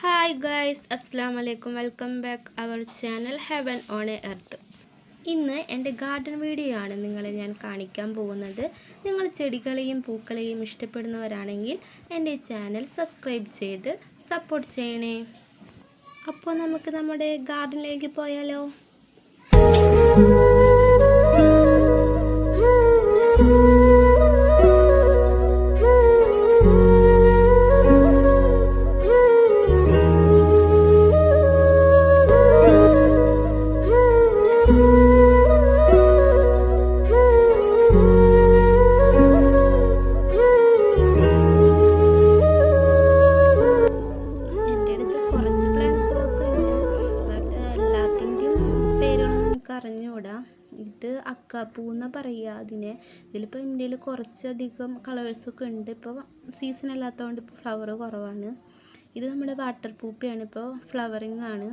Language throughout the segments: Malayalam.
Hi guys, Assalamu alaikum. Welcome back our channel Heaven on Earth. ഇന്ന് എൻ്റെ ഗാർഡൻ വീഡിയോ ആണ് നിങ്ങളെ ഞാൻ കാണിക്കാൻ പോകുന്നത്. നിങ്ങൾ ചെടികളെയും പൂക്കളെയും ഇഷ്ടപ്പെടുന്നവരാണെങ്കിൽ എൻ്റെ ചാനൽ സബ്സ്ക്രൈബ് ചെയ്ത് സപ്പോർട്ട് ചെയ്യണേ. അപ്പോൾ നമുക്ക് നമ്മുടെ ഗാർഡനിലേക്ക് പോയാലോ? അറിഞ്ഞൂടാ. ഇത് അക്കാപ്പൂ എന്ന് പറയുക അതിനെ. ഇതിലിപ്പോൾ ഇന്ത്യയിൽ കുറച്ചധികം കളേഴ്സൊക്കെ ഉണ്ട്. ഇപ്പോൾ സീസൺ അല്ലാത്തതുകൊണ്ട് ഇപ്പോൾ ഫ്ലവർ കുറവാണ്. ഇത് നമ്മുടെ വാട്ടർ പൂപ്പയാണ്. ഇപ്പോൾ ഫ്ലവറിങ് ആണ്.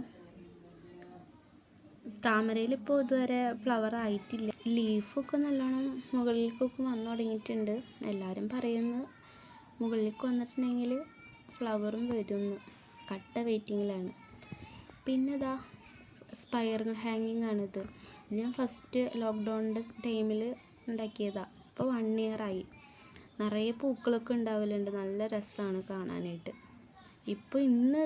താമരയിൽ ഇപ്പോൾ ഇതുവരെ ഫ്ലവർ ആയിട്ടില്ല. ലീഫൊക്കെ നല്ലോണം മുകളിലേക്കൊക്കെ വന്നു തുടങ്ങിയിട്ടുണ്ട്. എല്ലാവരും പറയുന്നു മുകളിലേക്ക് വന്നിട്ടുണ്ടെങ്കിൽ ഫ്ലവറും വരുന്നു. കട്ട വെയിറ്റിങ്ങിലാണ്. പിന്നെ ഇതാ സ്പൈറൽ ഹാങ്ങിങ് ആണിത്. ഞാൻ ഫസ്റ്റ് ലോക്ക്ഡൗണിൻ്റെ ടൈമിൽ ഉണ്ടാക്കിയതാണ്. ഇപ്പോൾ 1 year ആയി. നിറയെ പൂക്കളൊക്കെ ഉണ്ടാവലുണ്ട്. നല്ല രസമാണ് കാണാനായിട്ട്. ഇപ്പോൾ ഇന്ന്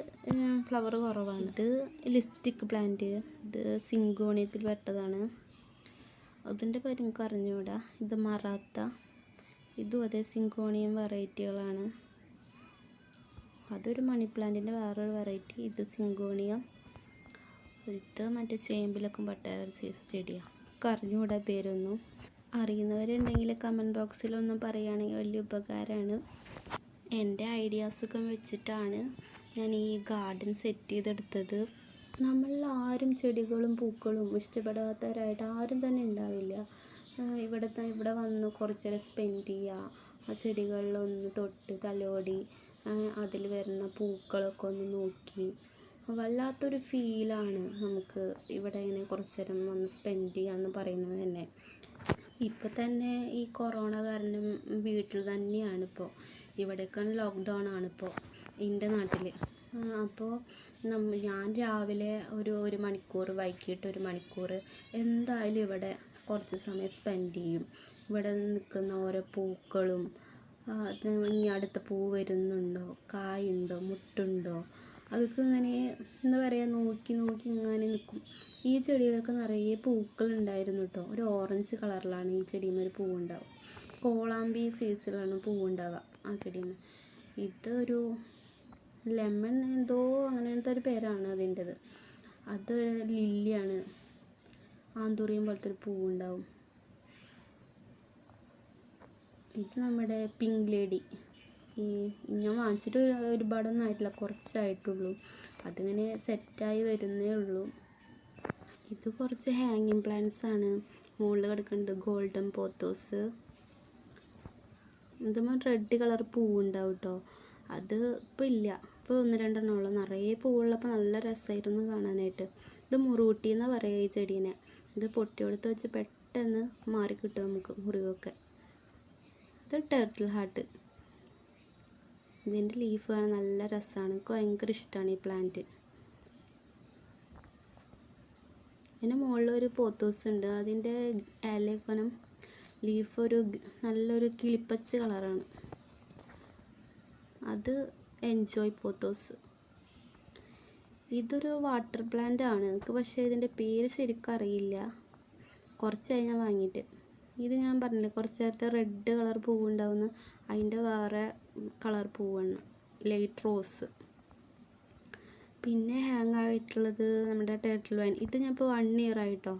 ഫ്ലവർ കുറവാണ്. ഇത് ലിപ്സ്റ്റിക് പ്ലാന്റ്. ഇത് സിങ്കോണിയത്തിൽ പെട്ടതാണ്. അതിൻ്റെ പേര് എനിക്ക് അറിഞ്ഞുകൂടാ. ഇത് മറാത്ത. ഇതും അതേ സിങ്കോണിയം വെറൈറ്റികളാണ്. അതൊരു മണി പ്ലാന്റിൻ്റെ വേറൊരു വെറൈറ്റി. ഇത് സിങ്കോണിയം. ഇത് മറ്റേ ചേമ്പിലൊക്കെ പെട്ട ഒരു സൈസ് ചെടിയാണ്. അറിഞ്ഞുകൂടാ പേരൊന്നും. അറിയുന്നവരുണ്ടെങ്കിൽ കമൻറ്റ് ബോക്സിലൊന്നും പറയുകയാണെങ്കിൽ വലിയ ഉപകാരമാണ്. എൻ്റെ ഐഡിയാസൊക്കെ വെച്ചിട്ടാണ് ഞാൻ ഈ ഗാർഡൻ സെറ്റ് ചെയ്തെടുത്തത്. നമ്മൾ ആരും ചെടികളും പൂക്കളും ഇഷ്ടപ്പെടാത്തവരായിട്ട് ആരും തന്നെ ഉണ്ടാവില്ല. ഇവിടെ വന്ന് കുറച്ച് നേരം സ്പെൻഡ് ചെയ്യുക, ആ ചെടികളിലൊന്ന് തൊട്ട് തലോടി അതിൽ വരുന്ന പൂക്കളൊക്കെ ഒന്ന് നോക്കി വല്ലാത്തൊരു ഫീലാണ് നമുക്ക് ഇവിടെ ഇങ്ങനെ കുറച്ച് നേരം വന്ന് സ്പെൻഡ് ചെയ്യാമെന്ന് പറയുന്നത് തന്നെ. ഇപ്പോൾ തന്നെ ഈ കൊറോണ കാരണം വീട്ടിൽ തന്നെയാണ്. ഇപ്പോൾ ഇവിടെയൊക്കെ ലോക്ക്ഡൗൺ ആണിപ്പോൾ എൻ്റെ നാട്ടിൽ. അപ്പോൾ ഞാൻ രാവിലെ ഒരു മണിക്കൂർ, വൈകിട്ട് 1 മണിക്കൂർ എന്തായാലും ഇവിടെ കുറച്ച് സമയം സ്പെൻഡ് ചെയ്യും. ഇവിടെ നിൽക്കുന്ന ഓരോ പൂക്കളും ഇനി അടുത്ത പൂ വരുന്നുണ്ടോ, കായുണ്ടോ, മുട്ടുണ്ടോ, അതൊക്കെ ഇങ്ങനെ എന്താ പറയുക നോക്കി ഇങ്ങനെ നിൽക്കും. ഈ ചെടിയിലൊക്കെ നിറയെ പൂക്കളുണ്ടായിരുന്നു കേട്ടോ. ഒരു ഓറഞ്ച് കളറിലാണ് ഈ ചെടിയിൽ ഒരു പൂവുണ്ടാവുക. കോളാമ്പി സൈസിലാണ് പൂവുണ്ടാവുക ആ ചെടിയിൽ. ഇതൊരു ലെമൺ എന്തോ അങ്ങനത്തെ ഒരു പേരാണ് അതിൻ്റെത്. അത് ലില്ലിയാണ്. ആന്തൂറിയം പോലത്തെ ഒരു പൂവുണ്ടാവും. ഇത് നമ്മുടെ പിങ്ക് ലേഡി. ഞാൻ വാങ്ങിച്ചിട്ട് ഒരുപാടൊന്നും ആയിട്ടില്ല, കുറച്ചായിട്ടുള്ളൂ. അതിങ്ങനെ സെറ്റായി വരുന്നേ ഉള്ളൂ. ഇത് കുറച്ച് ഹാങ്ങിങ് പ്ലാന്റ്സ് ആണ്. മുകളിൽ കിടക്കുന്നത് ഗോൾഡൻ പോത്തോസ്. ഇതുമ്പോൾ റെഡ് കളർ പൂവുണ്ടാവും കേട്ടോ. അത് ഇപ്പോൾ ഇല്ല. ഇപ്പോൾ 1-2 ഉള്ളൂ. നിറയെ പൂവുള്ളപ്പോൾ നല്ല രസമായിരുന്നു കാണാനായിട്ട്. ഇത് മുറൂട്ടി എന്നാണ് പറയുക ഈ ചെടീനെ. ഇത് പൊട്ടിയെടുത്ത് വെച്ച് പെട്ടെന്ന് മാറിക്കിട്ടും നമുക്ക് മുറിവൊക്കെ. ഇത് ടർട്ടിൽ ഹാർട്ട്. ഇതിൻ്റെ ലീഫ് കാണാൻ നല്ല രസമാണ്. എനിക്ക് ഭയങ്കര ഇഷ്ടമാണ് ഈ പ്ലാന്റ്. അതിൻ്റെ മുകളിലൊരു പോത്തോസ് ഉണ്ട്. അതിൻ്റെ ഇലക്കനം ലീഫ് ഒരു നല്ലൊരു കിളിപ്പച്ച കളറാണ്. അത് എൻജോയ് പോത്തോസ്. ഇതൊരു വാട്ടർ പ്ലാന്റ് ആണ്. എനിക്ക് പക്ഷേ ഇതിൻ്റെ പേര് ശരിക്കും അറിയില്ല. കുറച്ചായി ഞാൻ വാങ്ങിയിട്ട്. ഇത് ഞാൻ പറഞ്ഞില്ലേ കുറച്ച് നേരത്തെ റെഡ് കളർ പൂവുണ്ടാവുന്ന അതിൻ്റെ വേറെ കളർ പൂവാണ്, ലൈറ്റ് റോസ്. പിന്നെ ഹാങ് ആയിട്ടുള്ളത് നമ്മുടെ ടേർട്ടിൽ വൈൻ. ഇത് ഞാൻ ഇപ്പോൾ 1 year ആയിട്ടോ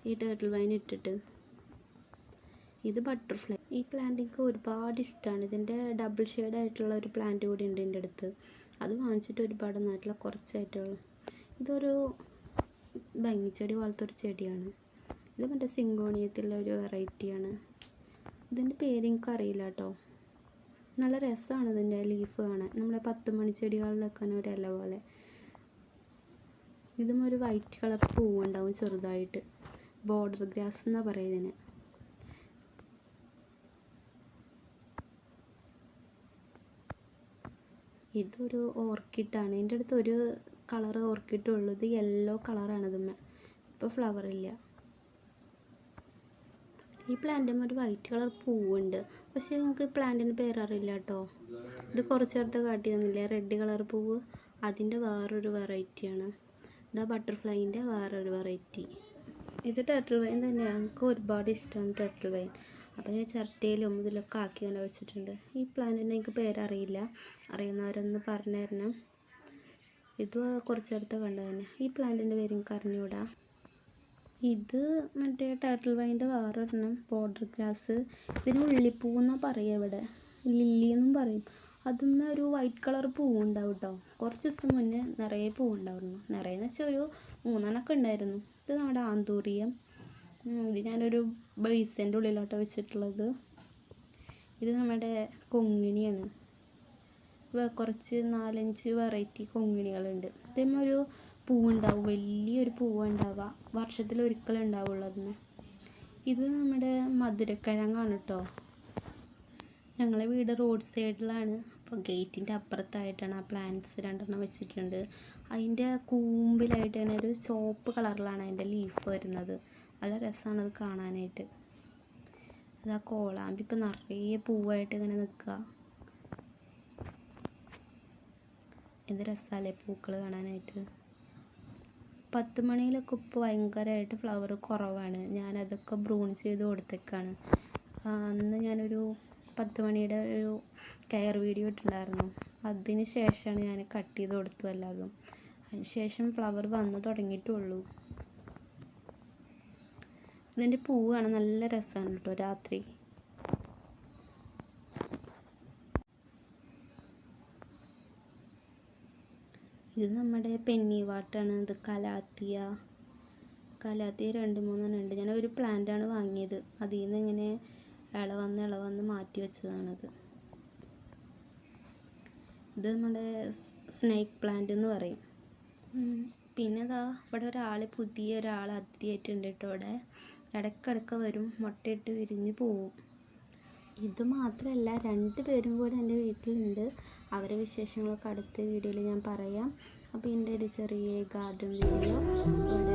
ഈ ടേർട്ടിൽ വൈൻ ഇട്ടിട്ട്. ഇത് ബട്ടർഫ്ലൈ. ഈ പ്ലാന്റ് എനിക്ക് ഒരുപാട് ഇഷ്ടമാണ്. ഇതിൻ്റെ ഡബിൾ ഷെയ്ഡ് ആയിട്ടുള്ള ഒരു പ്ലാന്റ് കൂടി ഉണ്ട് എൻ്റെ അടുത്ത്. അത് വാങ്ങിച്ചിട്ട് ഒരുപാടൊന്നും ആയിട്ടില്ല, കുറച്ചായിട്ടുള്ളൂ. ഇതൊരു ഭംഗിച്ചെടി പോലത്തെ ഒരു ചെടിയാണ്. ഇത് മറ്റേ സിങ്കോണിയത്തിലുള്ള ഒരു വെറൈറ്റിയാണ്. ഇതിൻ്റെ പേര് എനിക്കറിയില്ല കേട്ടോ. നല്ല രസമാണ് ഇതിൻ്റെ ലീഫ് കാണാൻ. നമ്മുടെ 10 മണിച്ചെടികളിലൊക്കെ ഒരു ഇല പോലെ. ഇതും ഒരു വൈറ്റ് കളർ പൂവുണ്ടാവും ചെറുതായിട്ട്. ബോർഡർ ഗ്രാസ് എന്നാണ് പറയുന്നതിന്. ഇതൊരു ഓർക്കിഡാണ്. എൻ്റെ അടുത്ത് ഒരു കളർ ഓർക്കിഡുള്ളൂ. ഇത് യെല്ലോ കളറാണ്. ഇതുമ്മേ ഇപ്പോൾ ഫ്ലവർ ഇല്ല. ഈ പ്ലാന്റിന് ഒരു വൈറ്റ് കളർ പൂവുണ്ട്, പക്ഷേ നിങ്ങൾക്ക് പ്ലാന്റിൻ്റെ പേരറിയില്ല കേട്ടോ. ഇത് കുറച്ച് നേരത്തെ കാട്ടി തന്നില്ലേ റെഡ് കളർ പൂവ്, അതിൻ്റെ വേറൊരു വെറൈറ്റിയാണ്. ഇതാ ബട്ടർഫ്ലൈൻ്റെ വേറൊരു വെറൈറ്റി. ഇത് ടർട്ടിൽ വൈൻ തന്നെയാണ്. എനിക്ക് ഒരുപാട് ഇഷ്ടമാണ് ടർട്ടിൽ വൈൻ. അപ്പോൾ ഞാൻ ചിരട്ടയിലും ഇതിലൊക്കെ ആക്കി അങ്ങനെ വെച്ചിട്ടുണ്ട്. ഈ പ്ലാന്റിൻ്റെ എനിക്ക് പേരറിയില്ല, അറിയുന്നവരൊന്ന് പറഞ്ഞു തരണം. ഇത് കുറച്ച് നേരത്തെ കണ്ടത് തന്നെ. ഈ പ്ലാന്റിൻ്റെ പേര് എനിക്ക് അറിഞ്ഞുകൂടാ. ഇത് മറ്റേ ടർട്ടിൽ വൈൻ്റെ വേറൊരെണ്ണം ബോർഡർ ഗ്രാസ്. ഇതിന് ഉള്ളിപ്പൂവെന്നാണ് പറയുക ഇവിടെ, ലില്ലി എന്നും പറയും. അതിന്മേൽ ഒരു വൈറ്റ് കളർ പൂവുണ്ടാവും കേട്ടോ. കുറച്ച് ദിവസം മുന്നേ നിറയെ പൂവുണ്ടായിരുന്നു. നിറയെന്ന് വെച്ചാൽ ഒരു 3 ഉണ്ടായിരുന്നു. ഇത് നമ്മുടെ ആന്തൂറിയം. ഇത് ഞാനൊരു ബേസിൻ്റെ ഉള്ളിലോട്ട് വെച്ചിട്ടുള്ളത്. ഇത് നമ്മുടെ കൊങ്ങിണിയാണ്. കുറച്ച് 4-5 വെറൈറ്റി കൊങ്ങിണികളുണ്ട്. ഇതേമ ഒരു പൂവുണ്ടാവും, വലിയൊരു പൂവുണ്ടാവുക, വർഷത്തിലൊരിക്കലുണ്ടാവുള്ളൂ അതിന്. ഇത് നമ്മുടെ മധുരക്കിഴങ്ങാണ് കേട്ടോ. ഞങ്ങളെ വീട് റോഡ് സൈഡിലാണ്. അപ്പോൾ ഗേറ്റിൻ്റെ അപ്പുറത്തായിട്ടാണ് ആ പ്ലാന്റ്സ് 2 വെച്ചിട്ടുണ്ട്. അതിൻ്റെ കൂമ്പിലായിട്ട് തന്നെ ഒരു ചുവപ്പ് കളറിലാണ് അതിൻ്റെ ലീഫ് വരുന്നത്. നല്ല രസമാണ് അത് കാണാനായിട്ട്. അതാ കോളാമ്പി ഇപ്പം നിറയെ പൂവായിട്ട് ഇങ്ങനെ നിൽക്കുക. എന്ത് രസമല്ലേ പൂക്കൾ കാണാനായിട്ട്. 10 മണിയിലൊക്കെ ഇപ്പോൾ ഭയങ്കരമായിട്ട് ഫ്ലവർ കുറവാണ്. ഞാനതൊക്കെ ബ്രൂൺ ചെയ്ത് കൊടുത്തേക്കാണ്. അന്ന് ഞാനൊരു 10 മണിയുടെ ഒരു കെയർ വീഡിയോ ഇട്ടിട്ടുണ്ടായിരുന്നു. അതിന് ശേഷമാണ് ഞാൻ കട്ട് ചെയ്ത് കൊടുത്തു എല്ലാതും. അതിന് ശേഷം ഫ്ലവർ വന്ന് തുടങ്ങിയിട്ടുള്ളൂ. ഇതിൻ്റെ പൂവ് കാണാൻ നല്ല രസമാണ് കേട്ടോ രാത്രി. ഇത് നമ്മുടെ പെന്നി വാട്ടാണ്. ഇത് കലാത്തിയ 2-3 ഉണ്ട്. ഞാൻ ഒരു പ്ലാന്റാണ് വാങ്ങിയത്. അതിൽ നിന്ന് ഇങ്ങനെ ഇളവന്ന് മാറ്റി വെച്ചതാണത്. ഇത് നമ്മുടെ സ്നേക്ക് പ്ലാന്റ് എന്ന് പറയും. പിന്നെ ഇതാ ഇവിടെ പുതിയ ഒരാൾ അതിഥിയായിട്ടുണ്ട് കേട്ടോ. ഇവിടെ ഇടയ്ക്കിടയ്ക്ക് വരും, മുട്ടയിട്ട് വിരിഞ്ഞ് പോവും. ഇത് മാത്രമല്ല 2 പേരും കൂടെ എൻ്റെ വീട്ടിലുണ്ട്. അവരെ വിശേഷങ്ങളൊക്കെ അടുത്ത വീഡിയോയിൽ ഞാൻ പറയാം. അപ്പോൾ എൻ്റെ ഒരു ചെറിയ ഗാർഡൻ വീഡിയോ ഇവിടെ